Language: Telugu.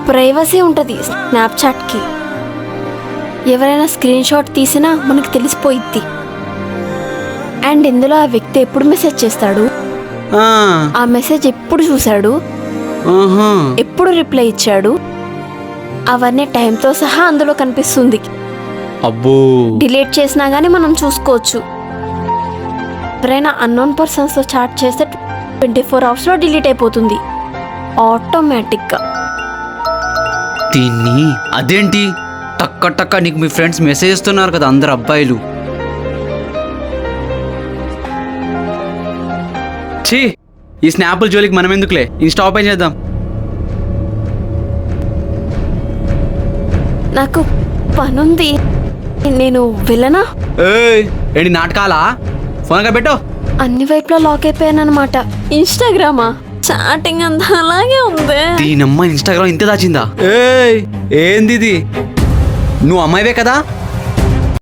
ప్రైవసీ ఉంటుంది స్నాప్చాట్కి. ఎవరైనా స్క్రీన్ షాట్ తీసినా మనకు తెలిసిపోయిద్ది. అండ్ ఇందులో ఆ వ్యక్తి ఎప్పుడు మెసేజ్ చేస్తాడు, ఆ మెసేజ్ ఎప్పుడు చూశాడు, ఎప్పుడు రిప్లై ఇచ్చాడు, అవన్నీ టైంతో సహా అందులో కనిపిస్తుంది. అబ్బో, డిలీట్ చేసినా గానీ మనం చూసుకోవచ్చు. ఎవరైనా అన్నోన్ పర్సన్స్తో చాట్ చేస్తే 24 అవర్స్లో డిలీట్ అయిపోతుంది ఆటోమేటిక్గా. దీన్ని అదేంటి టక్క టక్క నీకు మీ ఫ్రెండ్స్ మెసేజ్ ఇస్తున్నారు కదా అందరు అబ్బాయిలు. ఛీ, ఈ స్నాపుల జోలికి మనం ఎందుకులే, ఇన్స్టా ఓపెన్ చేద్దాం. నాకు పనుంది, నేను వెళ్ళనా? ఏంటి నాటకాలా? ఫోన్గా పెట్టు. అన్ని వైపులా లాక్ అయిపోయానమాట. ఇన్స్టాగ్రామా? చాటింగ్ అంతా అలాగే ఉంది. దీనమ్మ ఇన్స్టాగ్రామ్ ఇంత దాచిందా? ఏంది ఇది? నువ్వు అమ్మాయివే కదా?